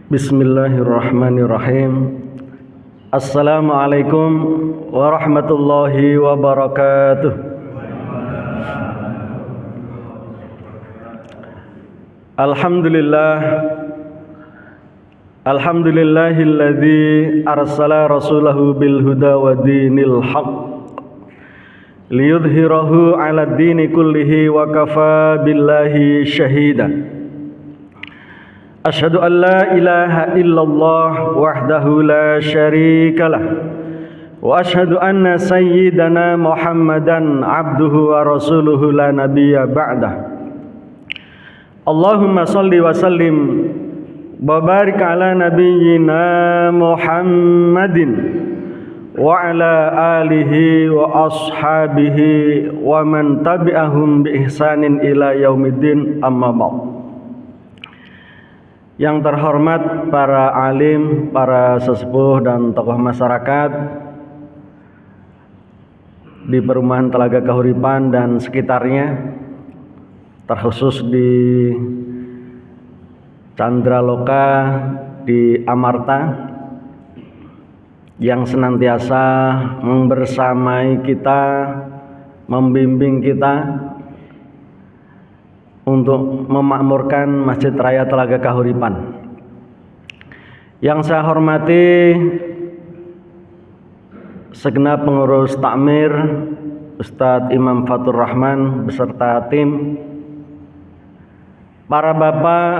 Bismillahirrahmanirrahim. Assalamualaikum warahmatullahi wabarakatuh. Alhamdulillahilladzi arsala rasulahu bil huda wa dinil haqq liyudhhirahu 'ala dini kullihi wa kafa billahi syahida. Asyhadu an la ilaha illallah wahdahu la syarikalah wa asyhadu anna sayyidana Muhammadan abduhu wa rasuluhu la nabiyya ba'dah. Allahumma salli wa sallim wa barik ala nabiyyina Muhammadin wa ala alihi wa ashabihi wa man tabi'ahum bi ihsanin ila yaumiddin, amma ba'd. Yang terhormat para alim, para sesepuh dan tokoh masyarakat di Perumahan Telaga Kahuripan dan sekitarnya, terkhusus di Candraloka, di Amarta, yang senantiasa membersamai kita, membimbing kita untuk memakmurkan Masjid Raya Telaga Kahuripan. Yang saya hormati segenap pengurus takmir, Ustadz Imam Fatur Rahman beserta tim, para bapak,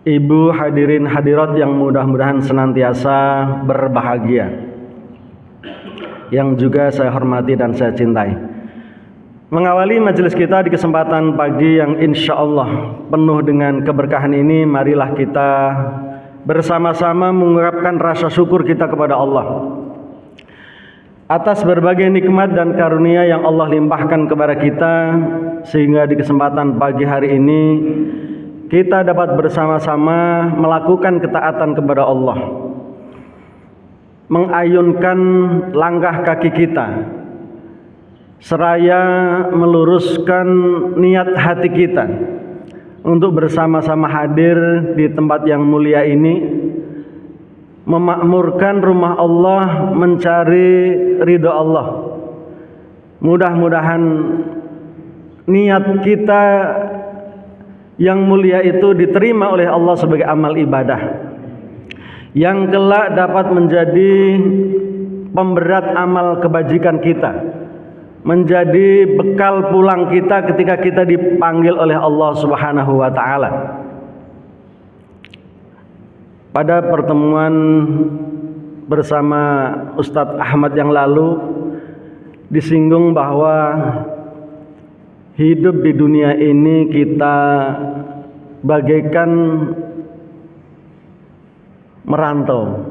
ibu, hadirin hadirat yang mudah-mudahan senantiasa berbahagia, yang juga saya hormati dan saya cintai. Mengawali majelis kita di kesempatan pagi yang insya Allah penuh dengan keberkahan ini, marilah kita bersama-sama mengungkapkan rasa syukur kita kepada Allah atas berbagai nikmat dan karunia yang Allah limpahkan kepada kita, sehingga di kesempatan pagi hari ini kita dapat bersama-sama melakukan ketaatan kepada Allah, mengayunkan langkah kaki kita, seraya meluruskan niat hati kita untuk bersama-sama hadir di tempat yang mulia ini, memakmurkan rumah Allah, mencari ridha Allah. Mudah-mudahan niat kita yang mulia itu diterima oleh Allah sebagai amal ibadah yang kelak dapat menjadi pemberat amal kebajikan kita, menjadi bekal pulang kita ketika kita dipanggil oleh Allah Subhanahu wa taala. Pada pertemuan bersama Ustadz Ahmad yang lalu disinggung bahwa hidup di dunia ini kita bagaikan merantau.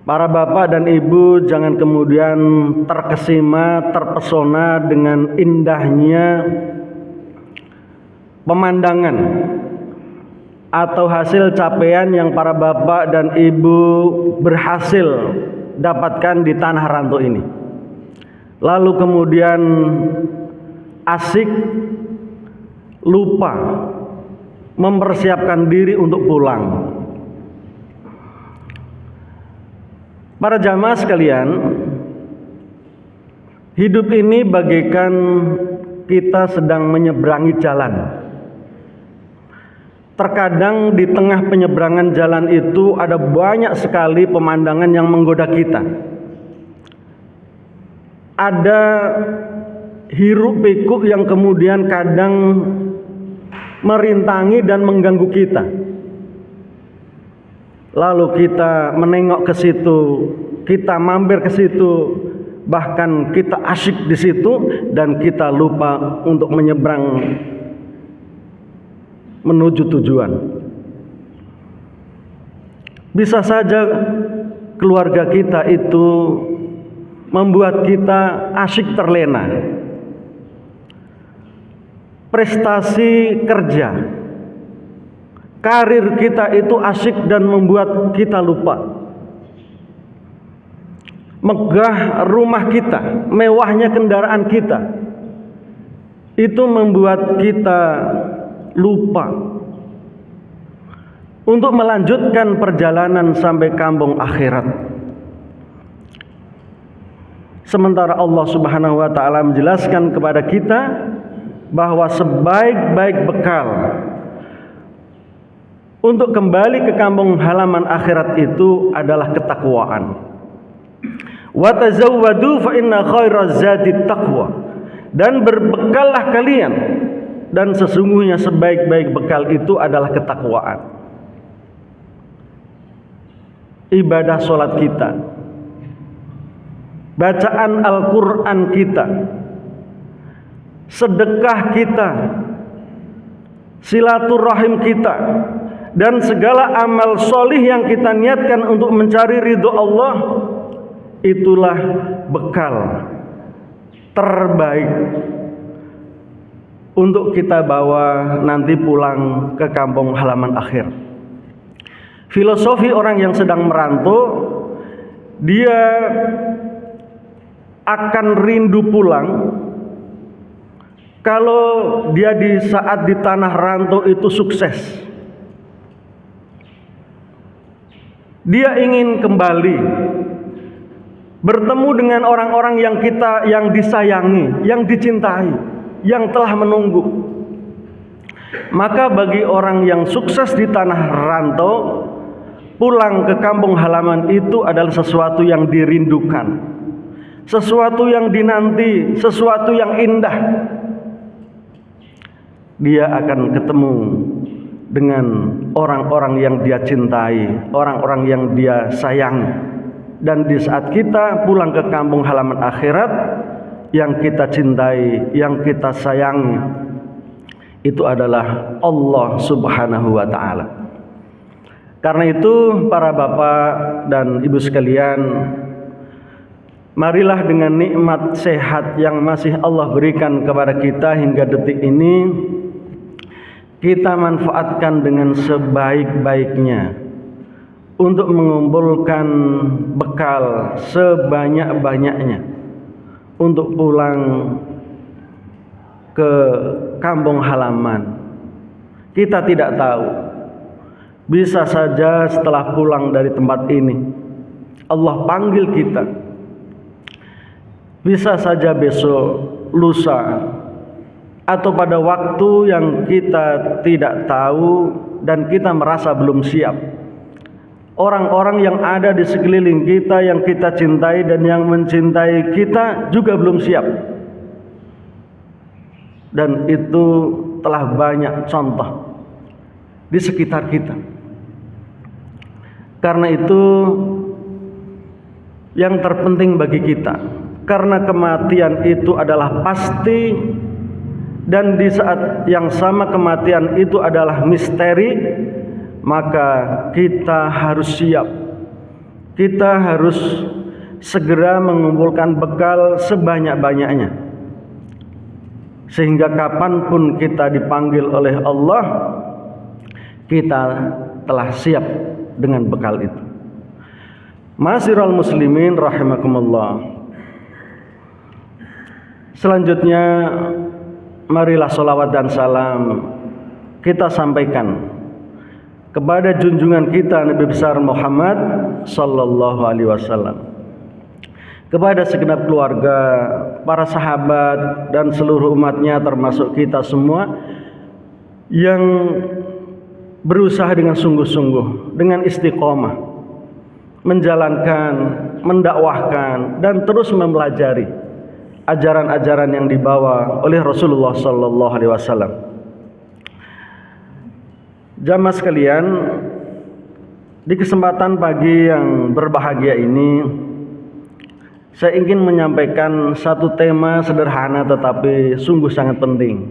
Para bapak dan ibu jangan kemudian terkesima, terpesona dengan indahnya pemandangan atau hasil capaian yang para bapak dan ibu berhasil dapatkan di tanah rantau ini. Lalu kemudian asik, lupa mempersiapkan diri untuk pulang. Para jamaah sekalian, hidup ini bagaikan kita sedang menyeberangi jalan. Terkadang di tengah penyeberangan jalan itu ada banyak sekali pemandangan yang menggoda kita. Ada hiruk pikuk yang kemudian kadang merintangi dan mengganggu kita. Lalu kita menengok ke situ, kita mampir ke situ, bahkan kita asyik di situ dan kita lupa untuk menyeberang menuju tujuan. Bisa saja keluarga kita itu membuat kita asyik terlena. Prestasi kerja, karir kita itu asyik dan membuat kita lupa. Megah rumah kita, mewahnya kendaraan kita, itu membuat kita lupa untuk melanjutkan perjalanan sampai kampung akhirat. Sementara Allah Subhanahu wa taala menjelaskan kepada kita bahwa sebaik-baik bekal untuk kembali ke kampung halaman akhirat itu adalah ketakwaan. Wa tazawwadu fa inna khairaz zadi taqwa. Dan berbekallah kalian, dan sesungguhnya sebaik-baik bekal itu adalah ketakwaan. Ibadah sholat kita, bacaan Al-Quran kita, sedekah kita, silaturahim kita, dan segala amal solih yang kita niatkan untuk mencari ridho Allah, itulah bekal terbaik untuk kita bawa nanti pulang ke kampung halaman akhir. Filosofi orang yang sedang merantau, dia akan rindu pulang kalau dia di saat di tanah rantau itu sukses. Dia ingin kembali bertemu dengan orang-orang yang disayangi, yang dicintai, yang telah menunggu. Maka bagi orang yang sukses di tanah rantau, pulang ke kampung halaman itu adalah sesuatu yang dirindukan, sesuatu yang dinanti, sesuatu yang indah. Dia akan ketemu dengan orang-orang yang dia cintai, orang-orang yang dia sayangi. Dan di saat kita pulang ke kampung halaman akhirat, yang kita cintai, yang kita sayangi, itu adalah Allah Subhanahu wa ta'ala. Karena itu para bapak dan ibu sekalian, marilah dengan nikmat sehat yang masih Allah berikan kepada kita hingga detik ini, kita manfaatkan dengan sebaik-baiknya untuk mengumpulkan bekal sebanyak-banyaknya untuk pulang ke kampung halaman. Kita tidak tahu, bisa saja setelah pulang dari tempat ini Allah panggil kita, bisa saja besok, lusa, atau pada waktu yang kita tidak tahu dan kita merasa belum siap. Orang-orang yang ada di sekeliling kita, yang kita cintai dan yang mencintai kita juga belum siap. Dan itu telah banyak contoh di sekitar kita. Karena itu yang terpenting bagi kita, karena kematian itu adalah pasti, dan di saat yang sama kematian itu adalah misteri, maka kita harus siap. Kita harus segera mengumpulkan bekal sebanyak-banyaknya, sehingga kapanpun kita dipanggil oleh Allah, kita telah siap dengan bekal itu. Ma'asyiral muslimin rahimakumullah. Selanjutnya, marilah sholawat dan salam kita sampaikan kepada junjungan kita Nabi besar Muhammad sallallahu alaihi wasallam, kepada segenap keluarga, para sahabat dan seluruh umatnya termasuk kita semua yang berusaha dengan sungguh-sungguh, dengan istiqomah menjalankan, mendakwahkan dan terus mempelajari ajaran-ajaran yang dibawa oleh Rasulullah sallallahu alaihi wasallam. Jamaah sekalian, di kesempatan pagi yang berbahagia ini, saya ingin menyampaikan satu tema sederhana tetapi sungguh sangat penting,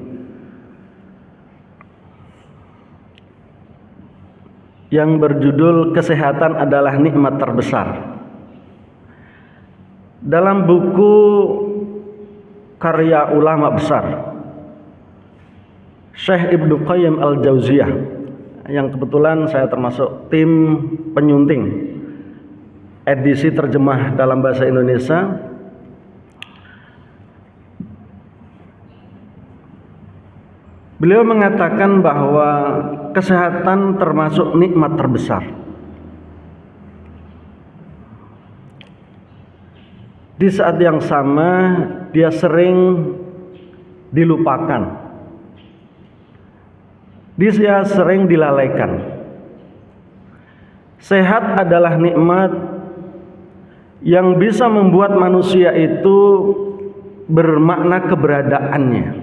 yang berjudul kesehatan adalah nikmat terbesar. Dalam buku karya ulama besar Syekh Ibnu Qayyim Al-Jauziyah, yang kebetulan saya termasuk tim penyunting edisi terjemah dalam bahasa Indonesia, Beliau mengatakan bahwa kesehatan termasuk nikmat terbesar. Di saat yang sama dia sering dilupakan, dia sering dilalaikan. Sehat adalah nikmat yang bisa membuat manusia itu bermakna keberadaannya.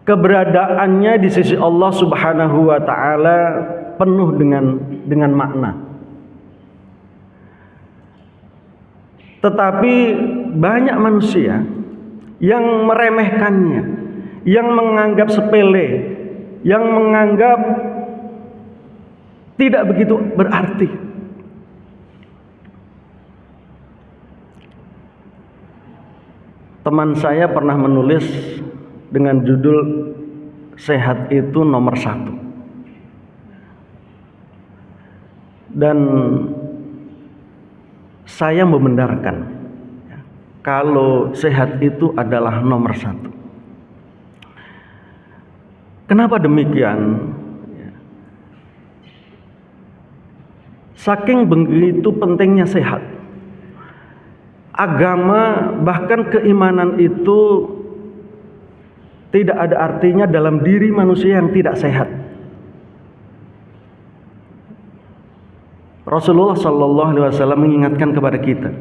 Keberadaannya di sisi Allah Subhanahu wa taala penuh dengan makna. Tetapi banyak manusia yang meremehkannya, yang menganggap sepele, yang menganggap tidak begitu berarti. Teman saya pernah menulis dengan judul "Sehat itu nomor satu". Dan saya membenarkan kalau sehat itu adalah nomor satu. Kenapa demikian? Saking begitu pentingnya sehat. Agama bahkan keimanan itu tidak ada artinya dalam diri manusia yang tidak sehat. Rasulullah Shallallahu Alaihi Wasallam mengingatkan kepada kita,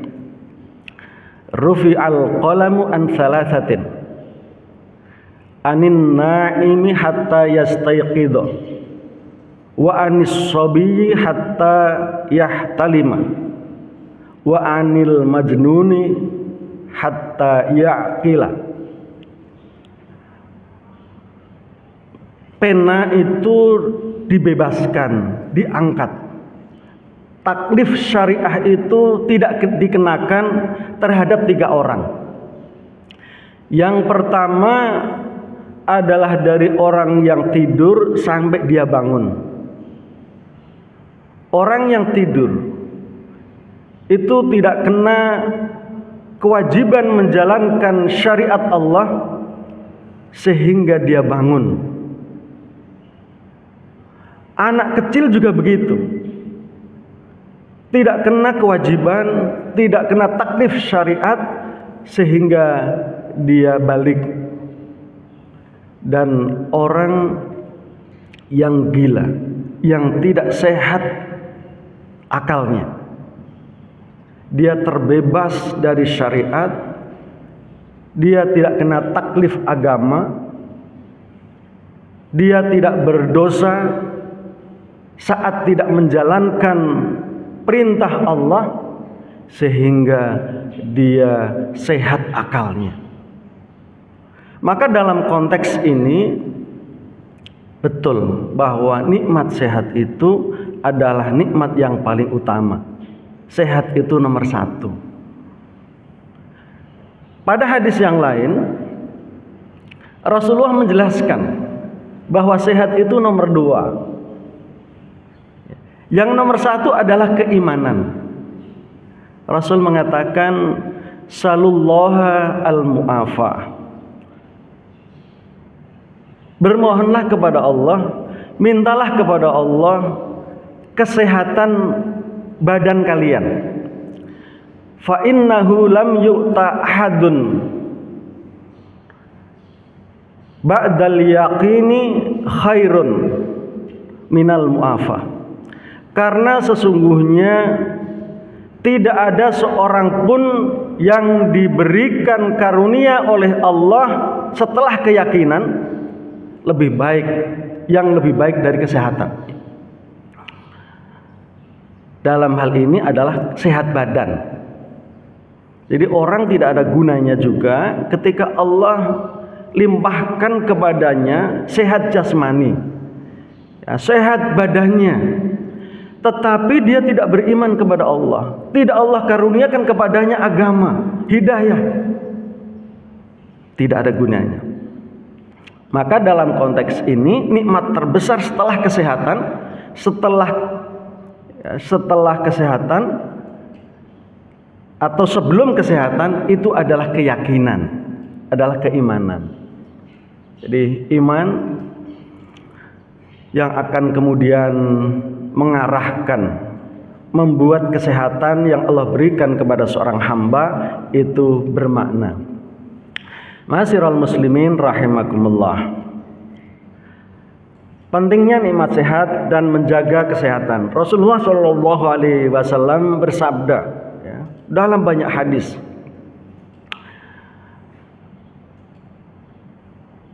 Rufi'al qalamu an thalathatin, anin na'imi hatta yastayqidha, wa anis sabiyyi hatta yahtalima, wa anil majnuni hatta ya'qila. Pena itu dibebaskan, diangkat. Taklif syariah itu tidak dikenakan terhadap 3 orang. Yang pertama adalah dari orang yang tidur sampai dia bangun. Orang yang tidur itu tidak kena kewajiban menjalankan syariat Allah sehingga dia bangun. Anak kecil juga begitu. Tidak kena kewajiban, tidak kena taklif syariat sehingga dia balik. Dan orang yang gila, yang tidak sehat akalnya, dia terbebas dari syariat, dia tidak kena taklif agama, dia tidak berdosa saat tidak menjalankan perintah Allah, sehingga dia sehat akalnya. Maka dalam konteks ini betul bahwa nikmat sehat itu adalah nikmat yang paling utama. Sehat itu nomor satu. Pada hadis yang lain Rasulullah menjelaskan bahwa sehat itu nomor 2. Yang nomor 1 adalah keimanan. Rasul mengatakan salullaha al-mu'afa. Bermohonlah kepada Allah, mintalah kepada Allah kesehatan badan kalian. Fa innahu lam yu'ta ahadun ba'dal yaqini khairun minal mu'afa. Karena sesungguhnya tidak ada seorang pun yang diberikan karunia oleh Allah setelah keyakinan lebih baik, yang lebih baik dari kesehatan. Dalam hal ini adalah sehat badan. Jadi orang tidak ada gunanya juga ketika Allah limpahkan kepadanya sehat jasmani, ya, sehat badannya, tetapi dia tidak beriman kepada Allah, tidak Allah karuniakan kepadanya agama, hidayah, tidak ada gunanya. Maka dalam konteks ini nikmat terbesar setelah kesehatan, setelah kesehatan atau sebelum kesehatan itu adalah keyakinan, adalah keimanan. Jadi iman yang akan kemudian mengarahkan, membuat kesehatan yang Allah berikan kepada seorang hamba itu bermakna. Ma'asyiral muslimin rahimakumullah. Pentingnya nikmat sehat dan menjaga kesehatan. Rasulullah Shallallahu Alaihi Wasallam bersabda ya, dalam banyak hadis.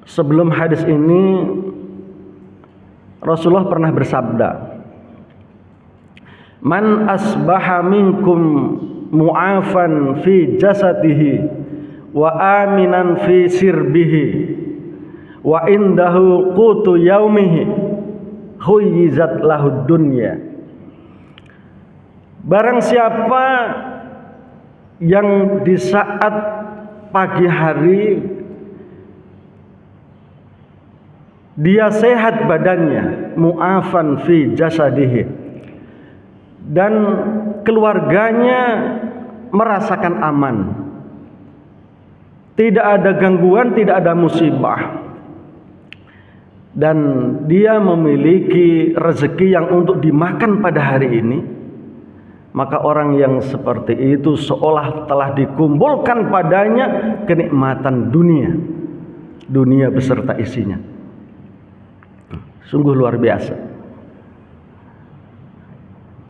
Sebelum hadis ini Rasulullah pernah bersabda, "Man asbaha minkum mu'afan fi jasadihi wa aminan fi sirbihi wa indahu qutu yaumihi khuyyizat lahud dunya." Barang siapa yang di saat pagi hari dia sehat badannya, mu'afan fi jasadihi, dan keluarganya merasakan aman, tidak ada gangguan, tidak ada musibah, dan dia memiliki rezeki yang untuk dimakan pada hari ini, maka orang yang seperti itu seolah telah dikumpulkan padanya kenikmatan dunia beserta isinya. Sungguh luar biasa.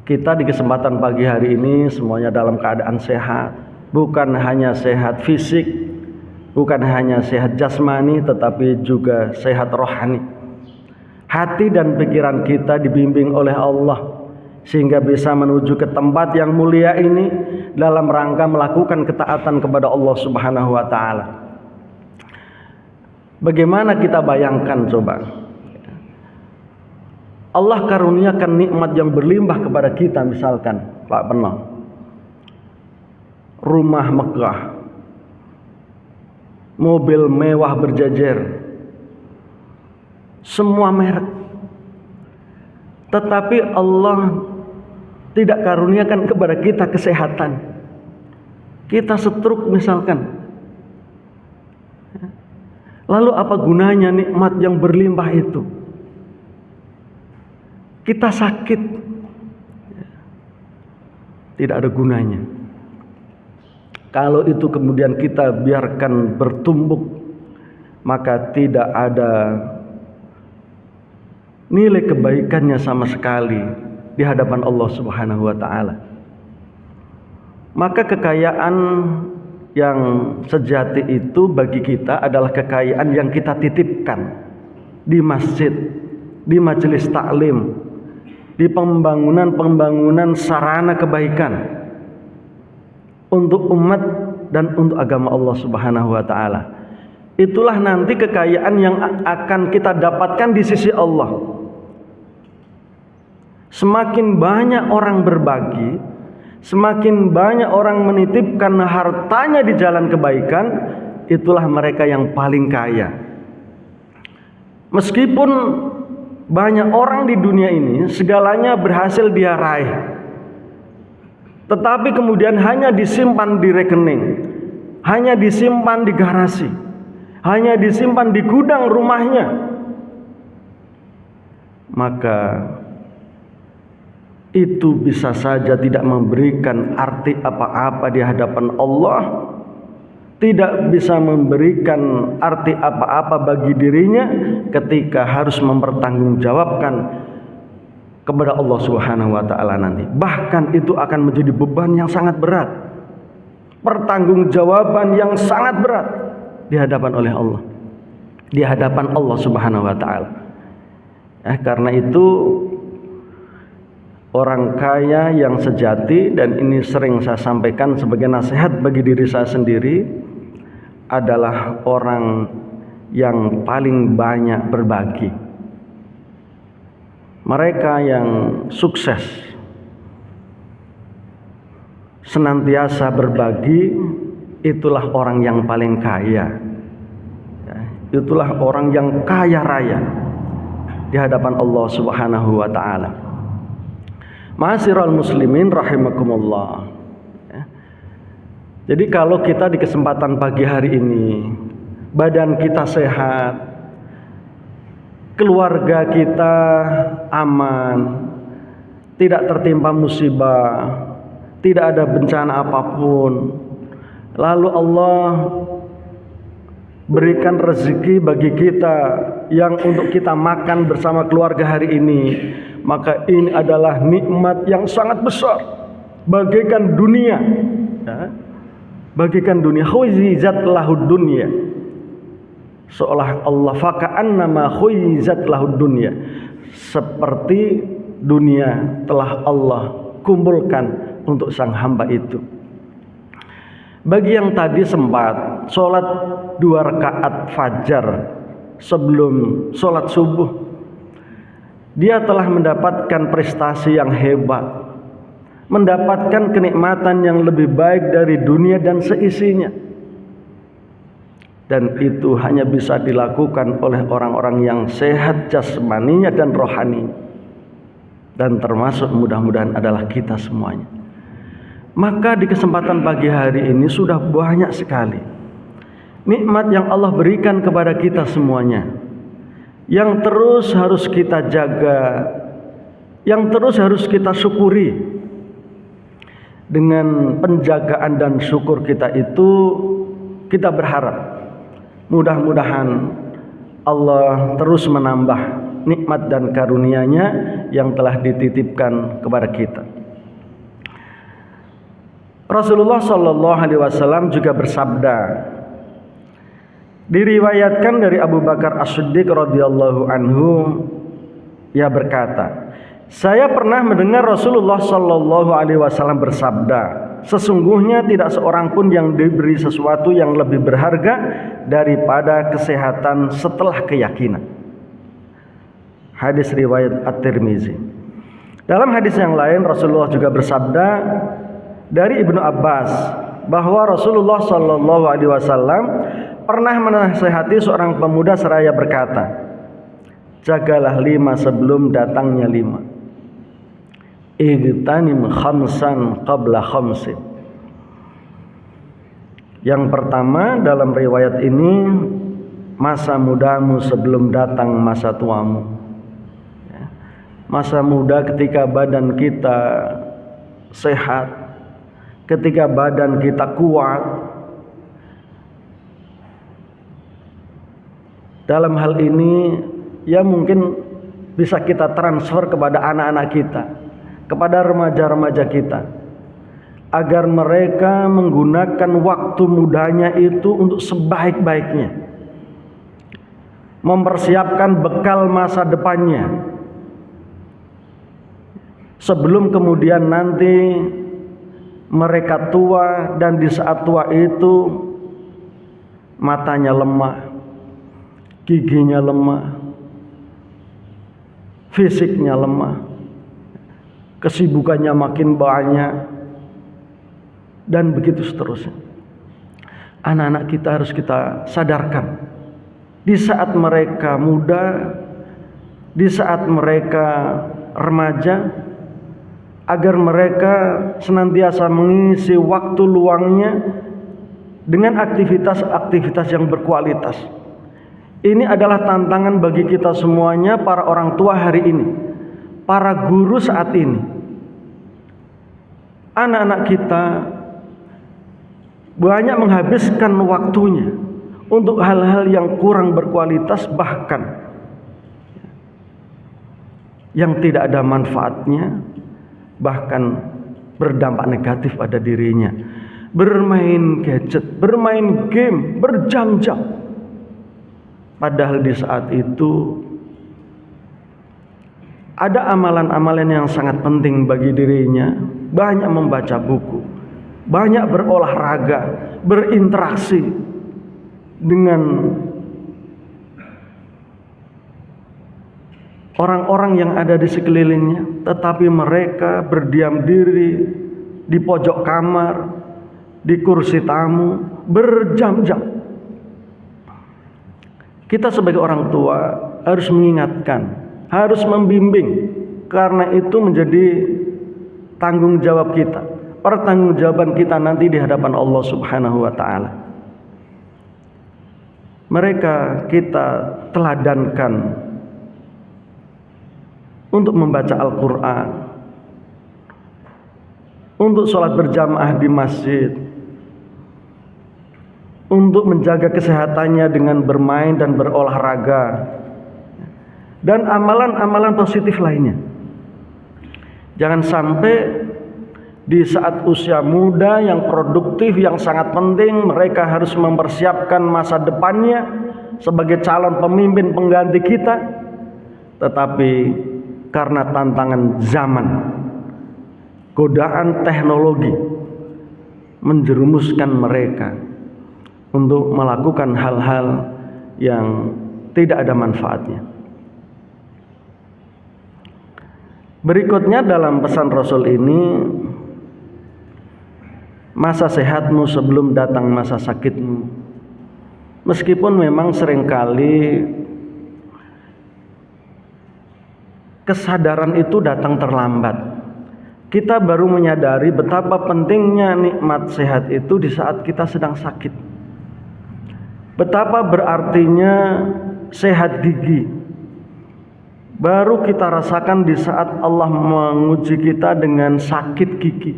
Kita di kesempatan pagi hari ini semuanya dalam keadaan sehat. Bukan hanya sehat fisik, bukan hanya sehat jasmani, tetapi juga sehat rohani. Hati dan pikiran kita dibimbing oleh Allah sehingga bisa menuju ke tempat yang mulia ini dalam rangka melakukan ketaatan kepada Allah Subhanahu wa taala. Bagaimana kita bayangkan coba? Allah karuniakan nikmat yang berlimpah kepada kita, misalkan Pak Peno, rumah megah, mobil mewah berjejer, semua merek, tetapi Allah tidak karuniakan kepada kita kesehatan. Kita stroke misalkan, lalu apa gunanya nikmat yang berlimpah itu? Kita sakit, tidak ada gunanya. Kalau itu kemudian kita biarkan bertumbuk, maka tidak ada nilai kebaikannya sama sekali di hadapan Allah Subhanahu wa taala. Maka kekayaan yang sejati itu bagi kita adalah kekayaan yang kita titipkan di masjid, di majelis taklim, di pembangunan sarana kebaikan untuk umat dan untuk agama Allah Subhanahu wa taala. Itulah nanti kekayaan yang akan kita dapatkan di sisi Allah. Semakin banyak orang berbagi, semakin banyak orang menitipkan hartanya di jalan kebaikan, itulah mereka yang paling kaya. Meskipun banyak orang di dunia ini segalanya berhasil dia raih, tetapi kemudian hanya disimpan di rekening, hanya disimpan di garasi, hanya disimpan di gudang rumahnya, maka itu bisa saja tidak memberikan arti apa-apa di hadapan Allah, tidak bisa memberikan arti apa-apa bagi dirinya ketika harus mempertanggungjawabkan kepada Allah Subhanahu wa taala nanti. Bahkan itu akan menjadi beban yang sangat berat, pertanggungjawaban yang sangat berat di hadapan oleh Allah, di hadapan Allah Subhanahu wa taala. Karena itu orang kaya yang sejati, dan ini sering saya sampaikan sebagai nasihat bagi diri saya sendiri, adalah orang yang paling banyak berbagi. Mereka yang sukses senantiasa berbagi, itulah orang yang paling kaya. Itulah orang yang kaya raya di hadapan Allah Subhanahu wa taala. Ma'asyiral muslimin rahimakumullah. Jadi kalau kita di kesempatan pagi hari ini badan kita sehat, keluarga kita aman, tidak tertimpa musibah, tidak ada bencana apapun. Lalu Allah berikan rezeki bagi kita yang untuk kita makan bersama keluarga hari ini, maka ini adalah nikmat yang sangat besar, bagaikan dunia, ya, bagaikan dunia. Khuizat lahud dunya, seolah Allah faka'annama khuizat lahud dunya, seperti dunia telah Allah kumpulkan untuk sang hamba itu. Bagi yang tadi sempat sholat 2 rakaat fajar sebelum sholat subuh, dia telah mendapatkan prestasi yang hebat, mendapatkan kenikmatan yang lebih baik dari dunia dan seisinya. Dan itu hanya bisa dilakukan oleh orang-orang yang sehat jasmaninya dan rohaninya, dan termasuk mudah-mudahan adalah kita semuanya. Maka di kesempatan pagi hari ini sudah banyak sekali nikmat yang Allah berikan kepada kita semuanya, yang terus harus kita jaga, yang terus harus kita syukuri. Dengan penjagaan dan syukur kita itu, kita berharap mudah-mudahan Allah terus menambah nikmat dan karunia-Nya yang telah dititipkan kepada kita. Rasulullah Shallallahu Alaihi Wasallam juga bersabda, diriwayatkan dari Abu Bakar As-Siddiq radhiyallahu anhu, ia berkata, saya pernah mendengar Rasulullah Shallallahu Alaihi Wasallam bersabda, sesungguhnya tidak seorang pun yang diberi sesuatu yang lebih berharga daripada kesehatan setelah keyakinan. Hadis riwayat At-Tirmizi. Dalam hadis yang lain Rasulullah juga bersabda dari Ibnu Abbas bahwa Rasulullah Shallallahu Alaihi Wasallam pernah menasihati seorang pemuda seraya berkata, jagalah 5 sebelum datangnya 5. Igtanim khamsan qabla khamsin. Yang pertama dalam riwayat ini, masa mudamu sebelum datang masa tuamu. Masa muda ketika badan kita sehat, ketika badan kita kuat. Dalam hal ini ya mungkin bisa kita transfer kepada anak-anak kita, kepada remaja-remaja kita, agar mereka menggunakan waktu mudanya itu untuk sebaik-baiknya, mempersiapkan bekal masa depannya, sebelum kemudian nanti mereka tua, dan di saat tua itu matanya lemah, giginya lemah, fisiknya lemah, kesibukannya makin banyak, dan begitu seterusnya. Anak-anak kita harus kita sadarkan di saat mereka muda, di saat mereka remaja, agar mereka senantiasa mengisi waktu luangnya dengan aktivitas-aktivitas yang berkualitas. Ini adalah tantangan bagi kita semuanya, para orang tua hari ini, para guru saat ini. Anak-anak kita banyak menghabiskan waktunya untuk hal-hal yang kurang berkualitas, bahkan yang tidak ada manfaatnya, bahkan berdampak negatif pada dirinya. Bermain gadget, bermain game berjam-jam, padahal di saat itu ada amalan-amalan yang sangat penting bagi dirinya. Banyak membaca buku, banyak berolahraga, berinteraksi dengan orang-orang yang ada di sekelilingnya, tetapi mereka berdiam diri di pojok kamar, di kursi tamu berjam-jam. Kita sebagai orang tua harus mengingatkan, harus membimbing, karena itu menjadi tanggung jawab kita, pertanggungjawaban kita nanti di hadapan Allah Subhanahu wa taala. Mereka kita teladankan untuk membaca Al-Quran, untuk sholat berjamaah di masjid, untuk menjaga kesehatannya dengan bermain dan berolahraga, dan amalan-amalan positif lainnya. Jangan sampai di saat usia muda yang produktif, yang sangat penting, mereka harus mempersiapkan masa depannya sebagai calon pemimpin pengganti kita, tetapi karena tantangan zaman, godaan teknologi menjerumuskan mereka untuk melakukan hal-hal yang tidak ada manfaatnya. Berikutnya dalam pesan Rasul ini, masa sehatmu sebelum datang masa sakitmu. Meskipun memang seringkali kesadaran itu datang terlambat. Kita baru menyadari betapa pentingnya nikmat sehat itu di saat kita sedang sakit. Betapa berartinya sehat gigi baru kita rasakan di saat Allah menguji kita dengan sakit gigi.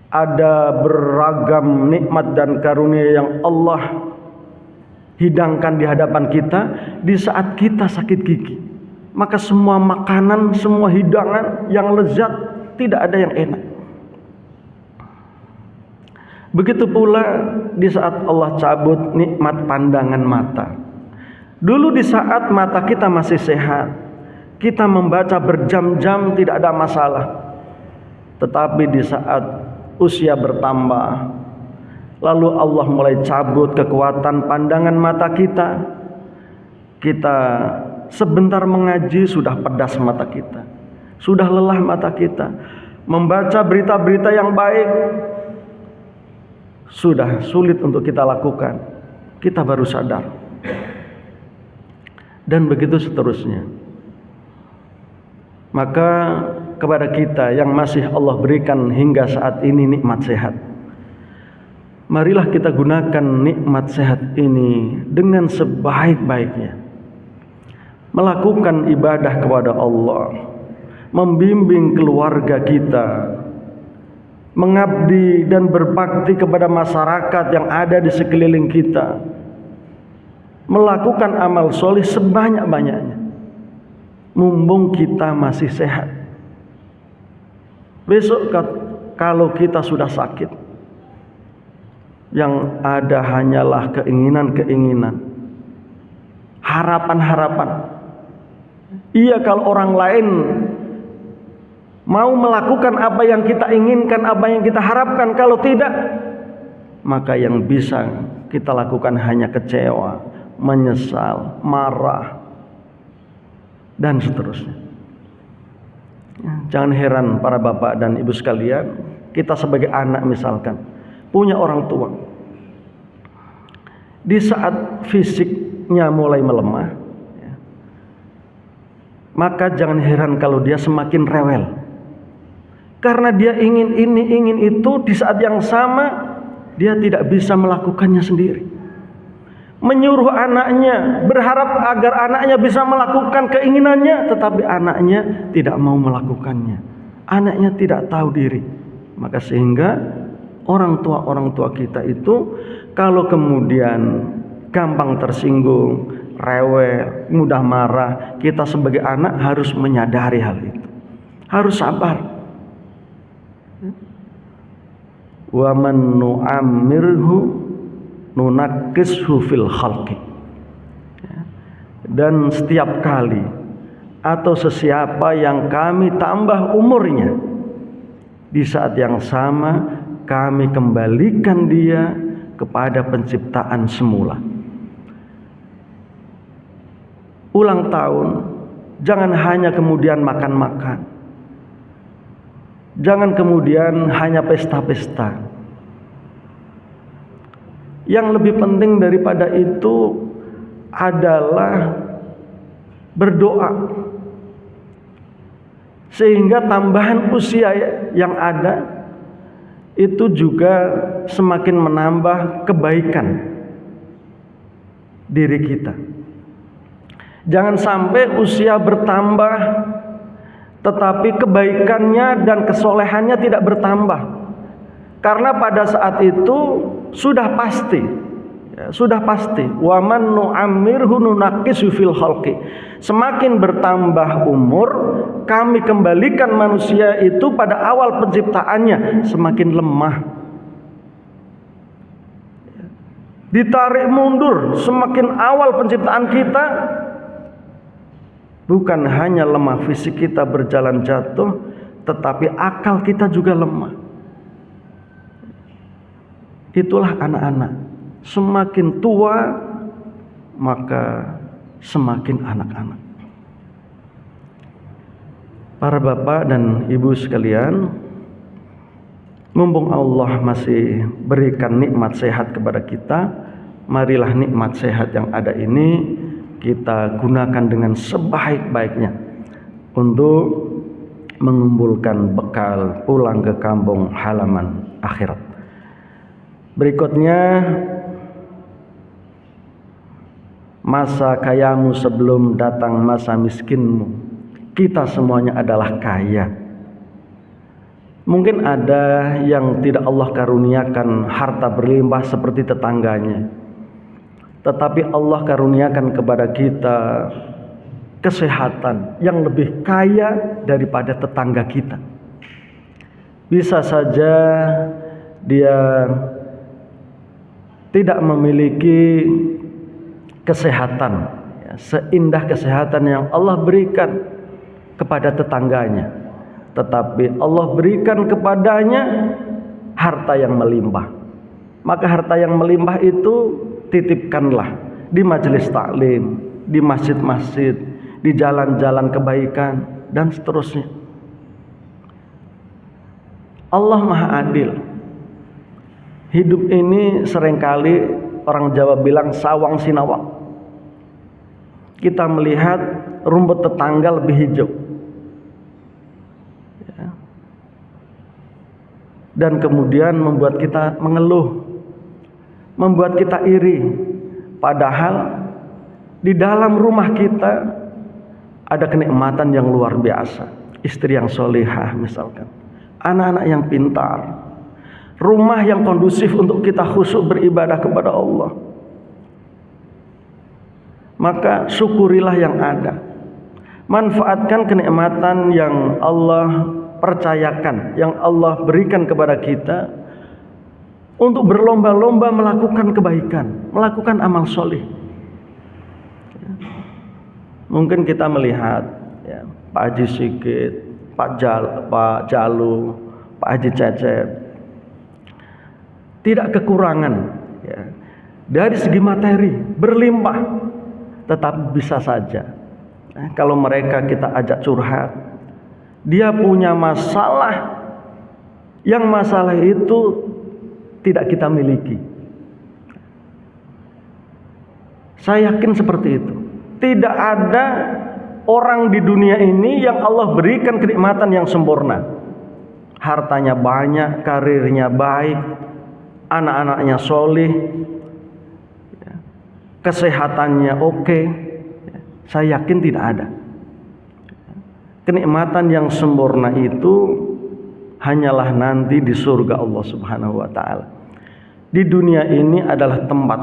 Ada beragam nikmat dan karunia yang Allah hidangkan di hadapan kita di saat kita sakit gigi. Maka semua makanan, semua hidangan yang lezat, tidak ada yang enak. Begitu pula di saat Allah cabut nikmat pandangan mata. Dulu di saat mata kita masih sehat, kita membaca berjam-jam tidak ada masalah. Tetapi di saat usia bertambah, lalu Allah mulai cabut kekuatan pandangan mata kita. Kita sebentar mengaji sudah pedas mata kita, sudah lelah mata kita. Membaca berita-berita yang baik sudah sulit untuk kita lakukan. Kita baru sadar. Dan begitu seterusnya. Maka kepada kita yang masih Allah berikan hingga saat ini nikmat sehat, marilah kita gunakan nikmat sehat ini dengan sebaik-baiknya. Melakukan ibadah kepada Allah, membimbing keluarga kita, mengabdi dan berbakti kepada masyarakat yang ada di sekeliling kita, melakukan amal soleh sebanyak-banyaknya, mumpung kita masih sehat. Besok kalau kita sudah sakit, yang ada hanyalah keinginan-keinginan, harapan-harapan. Iya, kalau orang lain mau melakukan apa yang kita inginkan, apa yang kita harapkan, kalau tidak, maka yang bisa kita lakukan hanya kecewa, menyesal, marah, dan seterusnya. Jangan heran para bapak dan ibu sekalian, kita sebagai anak misalkan punya orang tua, di saat fisiknya mulai melemah, maka jangan heran kalau dia semakin rewel, karena dia ingin ini, ingin itu. Di saat yang sama dia tidak bisa melakukannya sendiri. Menyuruh anaknya, berharap agar anaknya bisa melakukan keinginannya, tetapi anaknya tidak mau melakukannya. Anaknya tidak tahu diri. Maka sehingga orang tua kita itu kalau kemudian gampang tersinggung, rewel, mudah marah, kita sebagai anak harus menyadari hal itu. Harus sabar. Wa man nu'ammirhu nunakishu fil khalqi. Dan setiap kali atau sesiapa yang kami tambah umurnya, di saat yang sama kami kembalikan dia kepada penciptaan semula. Ulang tahun jangan hanya kemudian makan-makan, jangan kemudian hanya pesta-pesta. Yang lebih penting daripada itu adalah berdoa, sehingga tambahan usia yang ada itu juga semakin menambah kebaikan diri kita. Jangan sampai usia bertambah tetapi kebaikannya dan kesolehannya tidak bertambah. Karena pada saat itu sudah pasti, sudah pasti. Wa man nu'ammirhu nunaqqisu fil khalqi. Semakin bertambah umur, kami kembalikan manusia itu pada awal penciptaannya semakin lemah. Ditarik mundur semakin awal penciptaan kita, bukan hanya lemah fisik kita berjalan jatuh, tetapi akal kita juga lemah. Itulah anak-anak. Semakin tua, maka semakin anak-anak. Para bapak dan ibu sekalian, mumpung Allah masih berikan nikmat sehat kepada kita, marilah nikmat sehat yang ada ini kita gunakan dengan sebaik-baiknya untuk mengumpulkan bekal pulang ke kampung halaman akhirat. Berikutnya, masa kayamu sebelum datang masa miskinmu. Kita semuanya adalah kaya. Mungkin ada yang tidak Allah karuniakan harta berlimpah seperti tetangganya, tetapi Allah karuniakan kepada kita kesehatan yang lebih kaya daripada tetangga kita. Bisa saja dia tidak memiliki kesehatan seindah kesehatan yang Allah berikan kepada tetangganya, tetapi Allah berikan kepadanya harta yang melimpah. Maka harta yang melimpah itu titipkanlah di majelis taklim, di masjid-masjid, di jalan-jalan kebaikan, dan seterusnya. Allah Maha Adil. Hidup ini seringkali orang Jawa bilang sawang sinawang. Kita melihat rumput tetangga lebih hijau, dan kemudian membuat kita mengeluh, membuat kita iri. Padahal di dalam rumah kita ada kenikmatan yang luar biasa. Istri yang solihah misalkan, anak-anak yang pintar, rumah yang kondusif untuk kita khusyuk beribadah kepada Allah. Maka syukurilah yang ada. Manfaatkan kenikmatan yang Allah percayakan, yang Allah berikan kepada kita, untuk berlomba-lomba melakukan kebaikan, melakukan amal soleh. Mungkin kita melihat Pak Haji Sigit, Pak Jalu, Pak Haji Cecep tidak kekurangan dari segi materi, berlimpah, tetapi bisa saja kalau mereka kita ajak curhat, dia punya masalah yang masalah itu tidak kita miliki. Saya yakin seperti itu. Tidak ada orang di dunia ini yang Allah berikan kenikmatan yang sempurna. Hartanya banyak, karirnya baik, anak-anaknya solih, kesehatannya oke. Saya yakin tidak ada. Kenikmatan yang sempurna itu hanyalah nanti di surga Allah Subhanahu wa ta'ala. Di dunia ini adalah tempat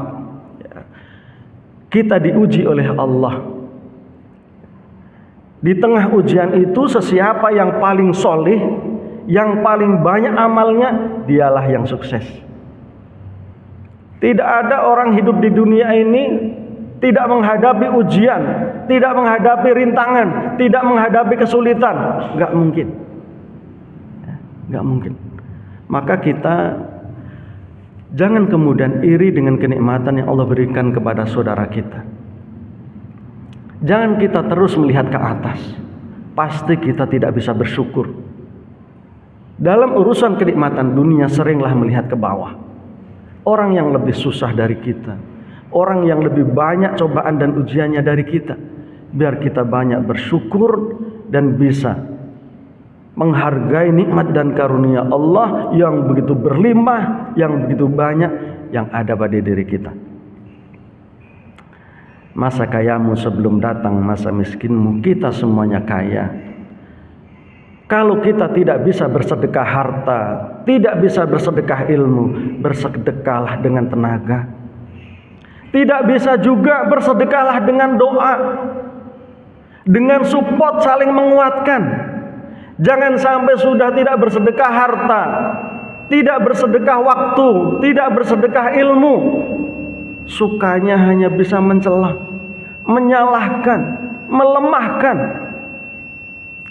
kita diuji oleh Allah. Di tengah ujian itu, sesiapa yang paling solih, yang paling banyak amalnya, dialah yang sukses. Tidak ada orang hidup di dunia ini tidak menghadapi ujian, tidak menghadapi rintangan, tidak menghadapi kesulitan. Gak mungkin. Gak mungkin. Maka kita jangan kemudian iri dengan kenikmatan yang Allah berikan kepada saudara kita. Jangan kita terus melihat ke atas. Pasti kita tidak bisa bersyukur. Dalam urusan kenikmatan dunia seringlah melihat ke bawah. Orang yang lebih susah dari kita, orang yang lebih banyak cobaan dan ujiannya dari kita. Biar kita banyak bersyukur dan bisa menghargai nikmat dan karunia Allah yang begitu berlimpah, yang begitu banyak yang ada pada diri kita. Masa kayamu sebelum datang masa miskinmu, kita semuanya kaya. Kalau kita tidak bisa bersedekah harta, tidak bisa bersedekah ilmu, bersedekahlah dengan tenaga. Tidak bisa juga bersedekahlah dengan doa, dengan support saling menguatkan. Jangan sampai sudah tidak bersedekah harta, tidak bersedekah waktu, tidak bersedekah ilmu, sukanya hanya bisa mencela, menyalahkan, melemahkan.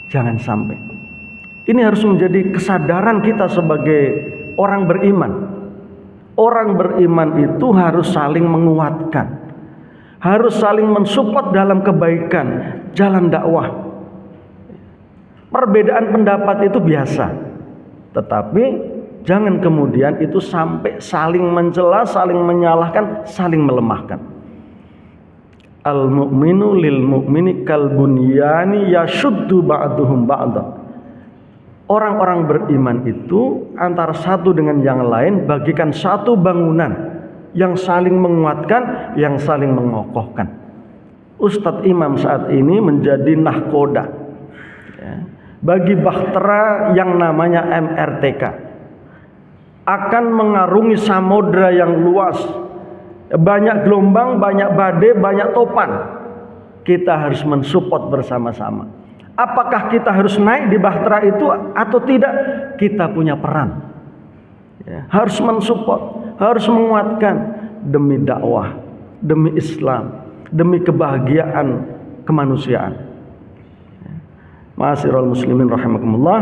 Jangan sampai. Ini harus menjadi kesadaran kita sebagai orang beriman. Orang beriman itu harus saling menguatkan, harus saling mensupport dalam kebaikan, jalan dakwah. Perbedaan pendapat itu biasa, tetapi jangan kemudian itu sampai saling mencela, saling menyalahkan, saling melemahkan. Al-mu'minu lil mu'mini kal bunyani yashuddu ba'duhum ba'da. Orang-orang beriman itu antara satu dengan yang lain bagikan satu bangunan yang saling menguatkan, yang saling mengokohkan. Ustadz Imam saat ini menjadi nahkoda bagi bahtera yang namanya MRTK, akan mengarungi samudra yang luas, banyak gelombang, banyak badai, banyak topan. Kita harus mensupport bersama-sama. Apakah kita harus naik di bahtera itu atau tidak? Kita punya peran. Harus mensupport, harus menguatkan demi dakwah, demi Islam, demi kebahagiaan kemanusiaan. Ma'asyiral muslimin rahimakumullah.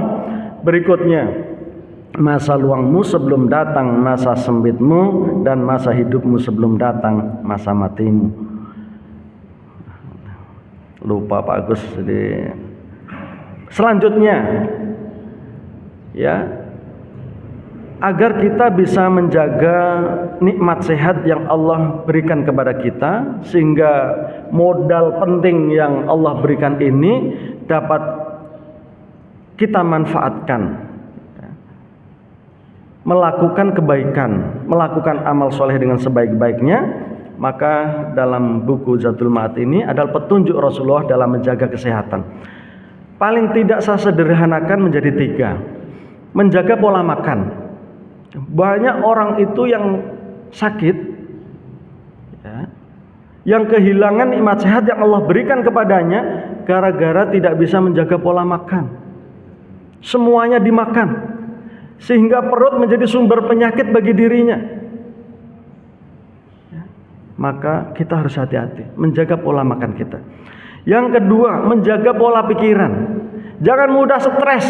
Berikutnya, masa luangmu sebelum datang masa sempitmu, dan masa hidupmu sebelum datang masa matimu. Lupa Pak Agus. Jadi selanjutnya, ya, agar kita bisa menjaga nikmat sehat yang Allah berikan kepada kita, sehingga modal penting yang Allah berikan ini dapat kita manfaatkan, melakukan kebaikan, melakukan amal soleh dengan sebaik-baiknya. Maka dalam buku Zadul Ma'ad ini adalah petunjuk Rasulullah dalam menjaga kesehatan. Paling tidak saya sederhanakan menjadi 3. Menjaga pola makan. Banyak orang itu yang sakit, ya, yang kehilangan nikmat sehat yang Allah berikan kepadanya gara-gara tidak bisa menjaga pola makan. Semuanya dimakan, sehingga perut menjadi sumber penyakit bagi dirinya. Ya, maka kita harus hati-hati menjaga pola makan kita. Yang kedua, menjaga pola pikiran. Jangan mudah stres,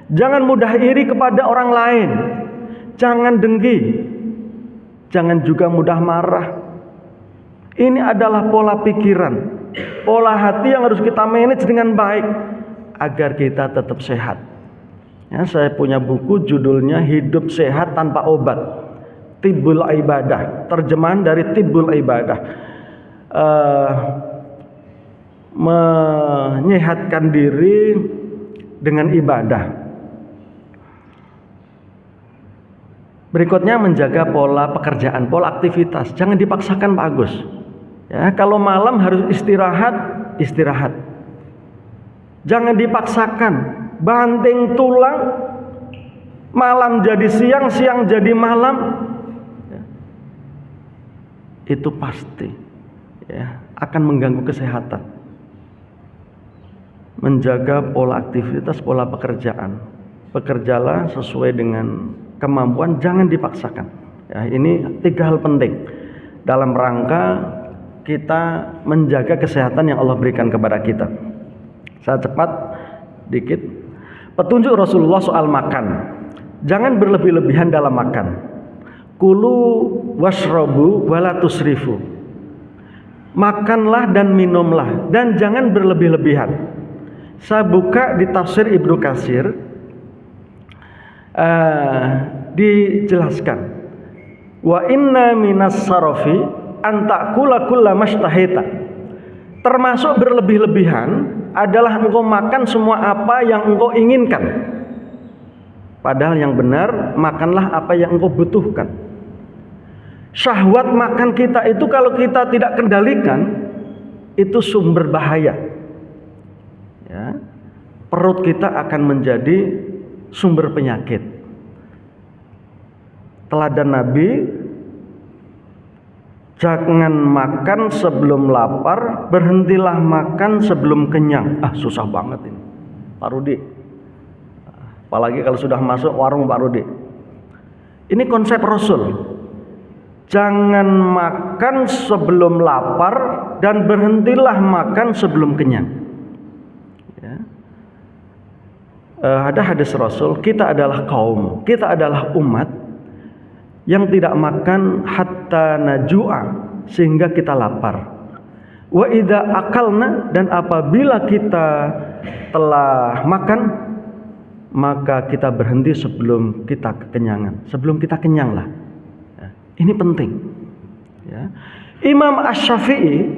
jangan mudah iri kepada orang lain, jangan dengki, jangan juga mudah marah. Ini adalah pola pikiran, pola hati yang harus kita manage dengan baik agar kita tetap sehat. Ya, saya punya buku judulnya Hidup Sehat Tanpa Obat, Tibbul Ibadah. Terjemahan dari Tibbul Ibadah. Menyehatkan diri dengan ibadah. Berikutnya, menjaga pola pekerjaan, pola aktivitas. Jangan dipaksakan Pak Agus. Ya, kalau malam harus istirahat, istirahat. Jangan dipaksakan, banting tulang, malam jadi siang, siang jadi malam. Ya, itu pasti, ya, akan mengganggu kesehatan. Menjaga pola aktivitas, pola pekerjaan. Bekerjalah sesuai dengan kemampuan, jangan dipaksakan. Ya, ini 3 hal penting dalam rangka kita menjaga kesehatan yang Allah berikan kepada kita. Saya cepat dikit. Petunjuk Rasulullah soal makan. Jangan berlebih-lebihan dalam makan. Kulu washrabu wala tusrifu. Makanlah dan minumlah, dan jangan berlebih-lebihan. Saya buka di tafsir Ibnu Katsir, dijelaskan, wa inna minas sarafi an ta'kula kulla mashtahita. Termasuk berlebih-lebihan adalah engkau makan semua apa yang engkau inginkan. Padahal yang benar, makanlah apa yang engkau butuhkan. Syahwat makan kita itu kalau kita tidak kendalikan, itu sumber bahaya. Ya, perut kita akan menjadi sumber penyakit. Teladan Nabi, jangan makan sebelum lapar, berhentilah makan sebelum kenyang. Susah banget ini, Pak Rudi. Apalagi kalau sudah masuk warung Pak Rudi. Ini konsep Rasul. Jangan makan sebelum lapar dan berhentilah makan sebelum kenyang. Ya. Ada hadis Rasul, kita adalah kaum, kita adalah umat yang tidak makan hatta najua, sehingga kita lapar. Wa idza akalna, dan apabila kita telah makan, maka kita berhenti sebelum kita kekenyangan, sebelum kita kenyang lah. Ini penting. Ya. Imam Asy-Syafi'i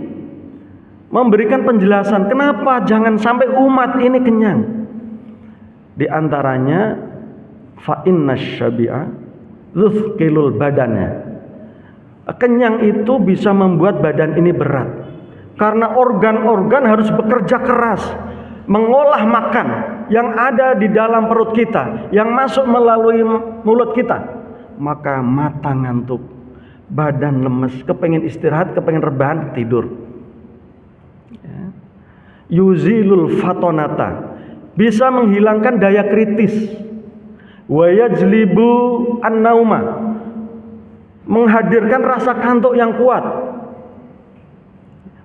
memberikan penjelasan kenapa jangan sampai umat ini kenyang. Di antaranya, fa inna syabi'a yuthqilul badannya. Kenyang itu bisa membuat badan ini berat, karena organ-organ harus bekerja keras mengolah makan yang ada di dalam perut kita, yang masuk melalui mulut kita. Maka mata ngantuk, badan lemes, kepengen istirahat, kepengen rebahan, tidur. Ya. Yuzilul fatonata, bisa menghilangkan daya kritis. Wa yajlibu an-nauma, menghadirkan rasa kantuk yang kuat.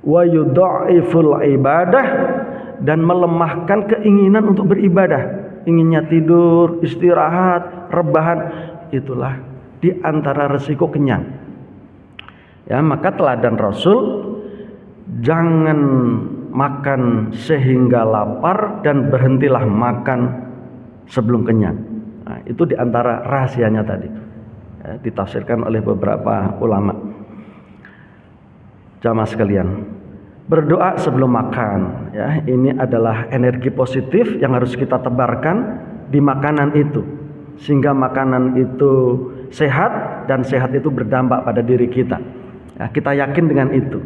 Wa yudha'iful ibadah, dan melemahkan keinginan untuk beribadah. Inginnya tidur, istirahat, rebahan. Itulah di antara resiko kenyang. Ya, maka teladan Rasul, jangan makan sehingga lapar dan berhentilah makan sebelum kenyang. Nah, itu di antara rahasianya tadi. Ya, ditafsirkan oleh beberapa ulama. Jamaah sekalian, berdoa sebelum makan, ya, ini adalah energi positif yang harus kita tebarkan di makanan itu, sehingga makanan itu sehat, dan sehat itu berdampak pada diri kita. Ya, kita yakin dengan itu.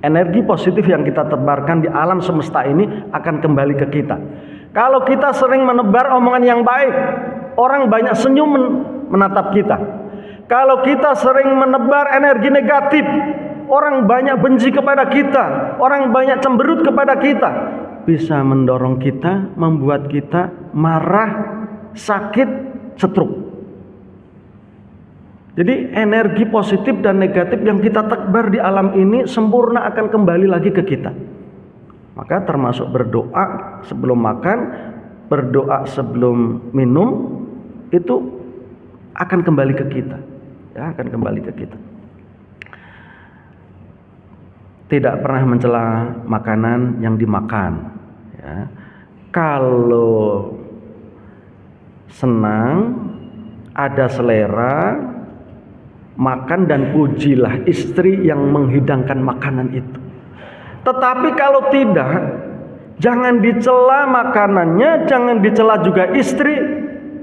Energi positif yang kita tebarkan di alam semesta ini akan kembali ke kita. Kalau kita sering menebar omongan yang baik, orang banyak senyum menatap kita. Kalau kita sering menebar energi negatif, orang banyak benci kepada kita, orang banyak cemberut kepada kita. Bisa mendorong kita, membuat kita marah, sakit, stroke. Jadi energi positif dan negatif yang kita tebar di alam ini sempurna akan kembali lagi ke kita. Maka termasuk berdoa sebelum makan, berdoa sebelum minum, itu akan kembali ke kita. Ya, akan kembali ke kita. Tidak pernah mencela makanan yang dimakan. Ya. Kalau senang, ada selera, makan dan pujilah istri yang menghidangkan makanan itu. Tetapi kalau tidak, jangan dicela makanannya, jangan dicela juga istri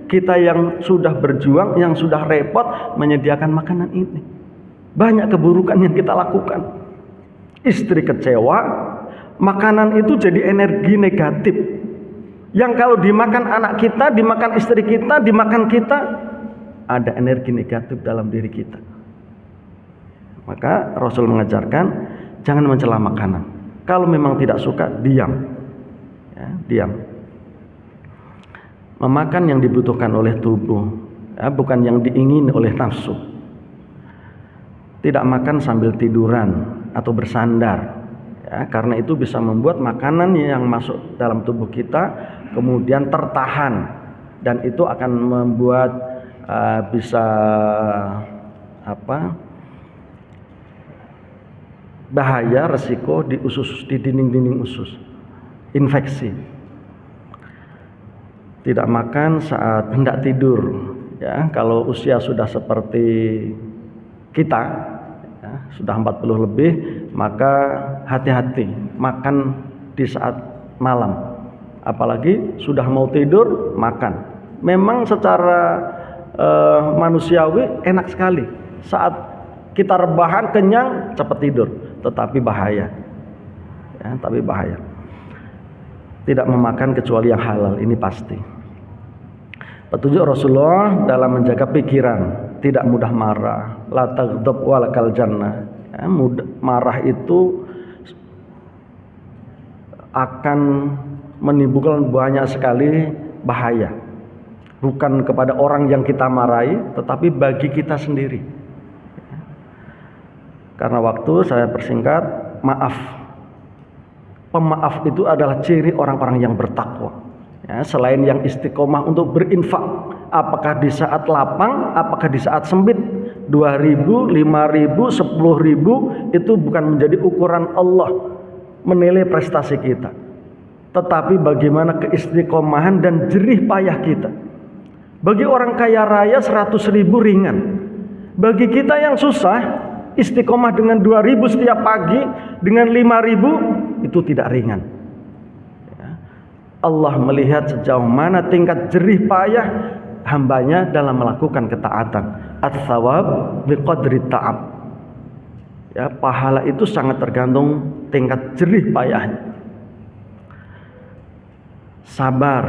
kita yang sudah berjuang, yang sudah repot menyediakan makanan ini. Banyak keburukan yang kita lakukan. Istri kecewa, makanan itu jadi energi negatif yang kalau dimakan anak kita, dimakan istri kita, dimakan kita, ada energi negatif dalam diri kita. Maka Rasul mengajarkan jangan mencela makanan. Kalau memang tidak suka, diam. Ya, diam. Memakan yang dibutuhkan oleh tubuh, ya, bukan yang diingini oleh nafsu. Tidak makan sambil tiduran atau bersandar, ya, karena itu bisa membuat makanan yang masuk dalam tubuh kita kemudian tertahan, dan itu akan membuat bisa bahaya, resiko di usus, di dinding-dinding usus, infeksi. Tidak makan saat hendak tidur, ya, kalau usia sudah seperti kita, ya, sudah 40 lebih, maka hati-hati makan di saat malam, apalagi sudah mau tidur makan. Memang secara manusiawi enak sekali saat Kita rebahan, kenyang, cepat tidur. Tetapi bahaya. Ya, tapi bahaya. Tidak memakan kecuali yang halal, ini pasti. Petunjuk Rasulullah dalam menjaga pikiran, tidak mudah marah. La taghdab walakal jannah. Ya, marah itu akan menimbulkan banyak sekali bahaya. Bukan kepada orang yang kita marahi, tetapi bagi kita sendiri. Karena waktu saya persingkat, maaf. Pemaaf itu adalah ciri orang-orang yang bertakwa. Ya, selain yang istiqomah untuk berinfak, apakah di saat lapang, apakah di saat sempit, 2.000, 5.000, 10.000 itu bukan menjadi ukuran Allah menilai prestasi kita. Tetapi bagaimana keistiqomahan dan jerih payah kita. Bagi orang kaya raya 100.000 ringan. Bagi kita yang susah, istiqomah dengan 2.000 setiap pagi, dengan 5.000 itu tidak ringan. Ya. Allah melihat sejauh mana tingkat jerih payah hambanya dalam melakukan ketaatan. Ats-tsawab biqadri ta'ab. Ya, pahala itu sangat tergantung tingkat jerih payahnya. Sabar,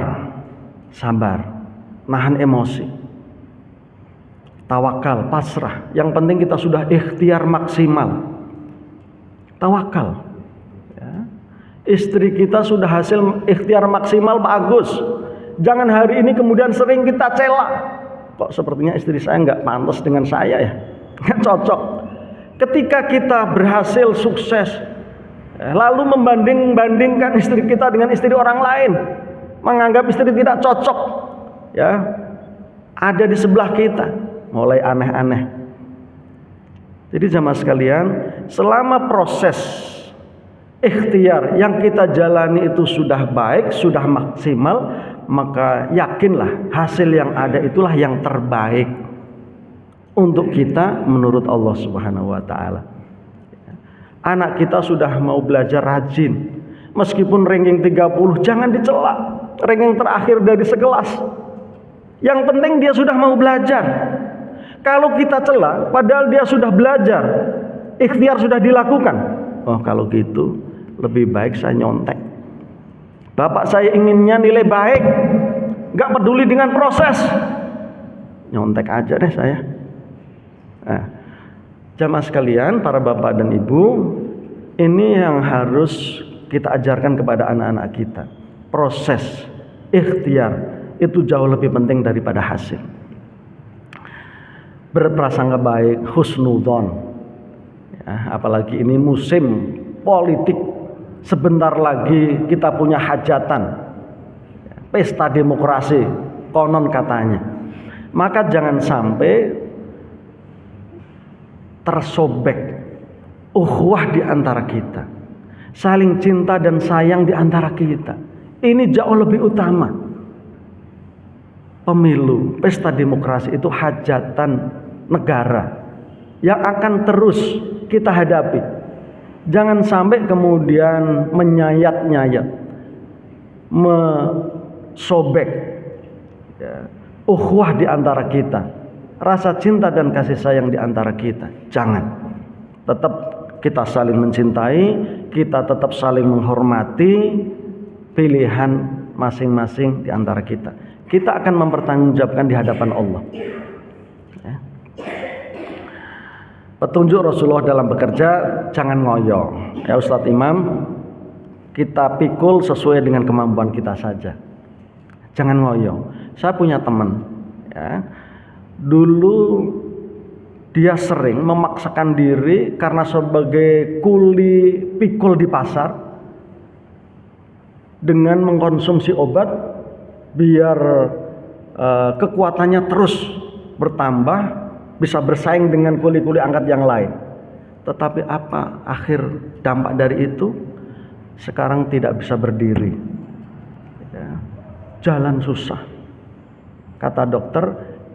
nahan emosi, tawakal, pasrah. Yang penting kita sudah ikhtiar maksimal. Tawakal. Ya. Istri kita sudah hasil ikhtiar maksimal, bagus. Jangan hari ini kemudian sering kita cela. Kok sepertinya istri saya nggak pantas dengan saya ya, nggak cocok. Ketika kita berhasil sukses, lalu membanding-bandingkan istri kita dengan istri orang lain, menganggap istri tidak cocok, ya, ada di sebelah kita, mulai aneh-aneh. Jadi jamaah sekalian, selama proses ikhtiar yang kita jalani itu sudah baik, sudah maksimal, maka yakinlah hasil yang ada itulah yang terbaik untuk kita menurut Allah Subhanahu wa taala. Anak kita sudah mau belajar rajin, meskipun ranking 30 jangan dicela, ranking terakhir dari sekelas. Yang penting dia sudah mau belajar. Kalau kita cela padahal dia sudah belajar, ikhtiar sudah dilakukan, oh kalau gitu lebih baik saya nyontek. Bapak saya inginnya nilai baik, gak peduli dengan proses, nyontek aja deh saya. Nah, jamaah sekalian, para bapak dan ibu, ini yang harus kita ajarkan kepada anak-anak kita. Proses ikhtiar itu jauh lebih penting daripada hasil. Berprasangka baik, husnudzon. Ya, apalagi ini musim politik, sebentar lagi kita punya hajatan, pesta demokrasi konon katanya. Maka jangan sampai tersobek ukhuwah di antara kita, saling cinta dan sayang di antara kita. Ini jauh lebih utama. Pemilu, pesta demokrasi itu hajatan negara yang akan terus kita hadapi. Jangan sampai kemudian menyayat-nyayat, mesobek ya, ukhuwah di antara kita, rasa cinta dan kasih sayang di antara kita. Jangan. Tetap kita saling mencintai, kita tetap saling menghormati pilihan masing-masing di antara kita. Kita akan mempertanggungjawabkan di hadapan Allah. Ya. Petunjuk Rasulullah dalam bekerja, jangan ngoyo. Ya Ustadz Imam, kita pikul sesuai dengan kemampuan kita saja. Jangan ngoyo. Saya punya teman, ya, dulu dia sering memaksakan diri karena sebagai kuli pikul di pasar dengan mengkonsumsi obat biar kekuatannya terus bertambah, bisa bersaing dengan kuli-kuli angkat yang lain. Tetapi apa akhir dampak dari itu? Sekarang tidak bisa berdiri, ya, jalan susah. Kata dokter,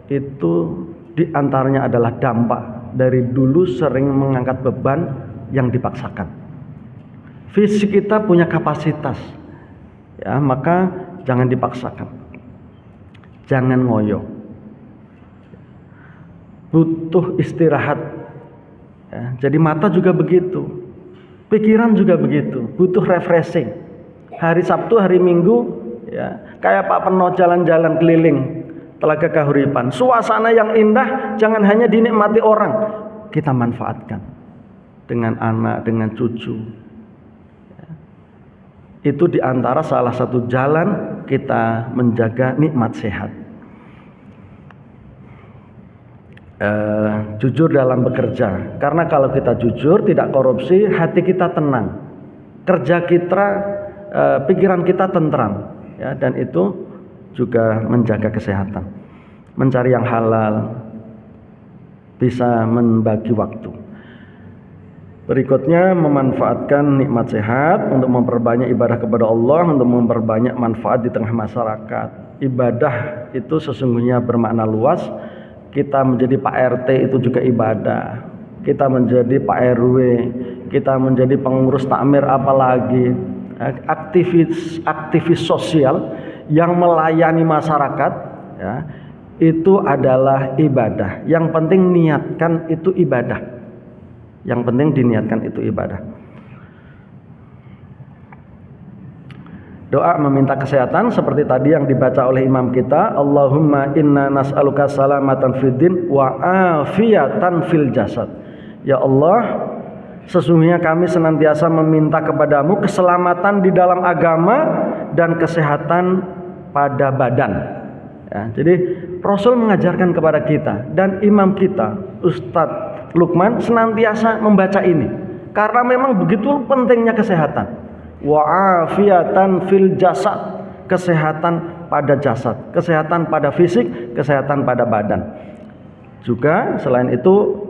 itu diantaranya adalah dampak dari dulu sering mengangkat beban yang dipaksakan. Fisik kita punya kapasitas, ya, maka jangan dipaksakan, jangan ngoyo. Butuh istirahat, Ya, jadi mata juga begitu, pikiran juga begitu, butuh refreshing. Hari Sabtu, hari Minggu, ya, kayak Pak Peno jalan-jalan keliling Telaga Kahuripan. Suasana yang indah jangan hanya dinikmati orang, kita manfaatkan dengan anak, dengan cucu. Ya. Itu diantara salah satu jalan kita menjaga nikmat sehat. Jujur dalam bekerja, karena kalau kita jujur, tidak korupsi, hati kita tenang, kerja kita, pikiran kita tentram, ya, dan itu juga menjaga kesehatan, mencari yang halal, bisa membagi waktu. Berikutnya, memanfaatkan nikmat sehat untuk memperbanyak ibadah kepada Allah, untuk memperbanyak manfaat di tengah masyarakat. Ibadah itu sesungguhnya bermakna luas. Kita menjadi Pak RT itu juga ibadah. Kita menjadi Pak RW, kita menjadi pengurus takmir, apalagi aktivis sosial yang melayani masyarakat, ya, itu adalah ibadah. Yang penting niatkan itu ibadah. Yang penting diniatkan itu ibadah. Doa meminta kesehatan seperti tadi yang dibaca oleh imam kita, Allahumma inna nas'aluka salamatan fid din wa afiyatan fil jasad. Ya Allah, sesungguhnya kami senantiasa meminta kepadamu keselamatan di dalam agama dan kesehatan pada badan. Ya, jadi Rasul mengajarkan kepada kita dan imam kita, Ustadz Lukman, senantiasa membaca ini karena memang begitu pentingnya kesehatan. Wa afiatan fil jasad, kesehatan pada jasad, kesehatan pada fisik, kesehatan pada badan. Juga selain itu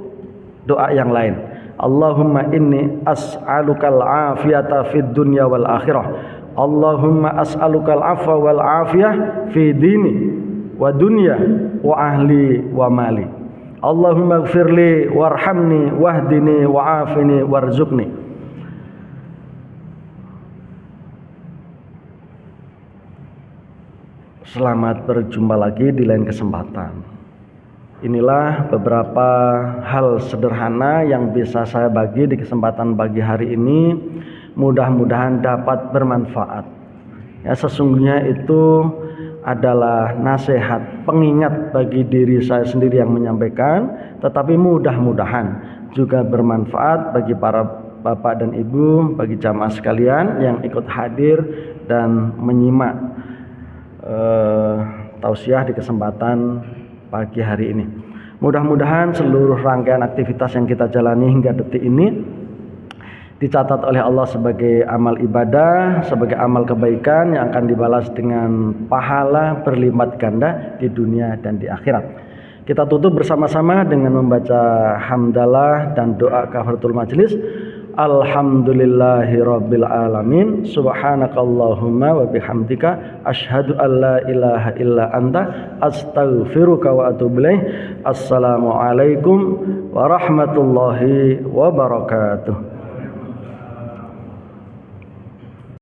doa yang lain, Allahumma inni as'alukal afiyata fid dunya wal akhirah. Allahumma as'alukal afwa wal afiyah fi dini wa dunya wa ahli wa mali. Allahumma gfirli warhamni wahdini wa'afini warzuqni. Selamat berjumpa lagi di lain kesempatan. Inilah beberapa hal sederhana yang bisa saya bagi di kesempatan pagi hari ini. Mudah-mudahan dapat bermanfaat. Ya, sesungguhnya itu adalah nasihat, pengingat bagi diri saya sendiri yang menyampaikan, tetapi mudah-mudahan juga bermanfaat bagi para bapak dan ibu, bagi jamaah sekalian yang ikut hadir dan menyimak tausiah di kesempatan pagi hari ini. Mudah-mudahan seluruh rangkaian aktivitas yang kita jalani hingga detik ini dicatat oleh Allah sebagai amal ibadah, sebagai amal kebaikan yang akan dibalas dengan pahala berlipat ganda di dunia dan di akhirat. Kita tutup bersama-sama dengan membaca hamdalah dan doa kafaratul majelis. Alhamdulillahi rabbil alamin, subhanakallahumma wa bihamdika asyhadu an la ilaha illa anta astaghfiruka wa atubu ilaih. Assalamualaikum warahmatullahi wabarakatuh.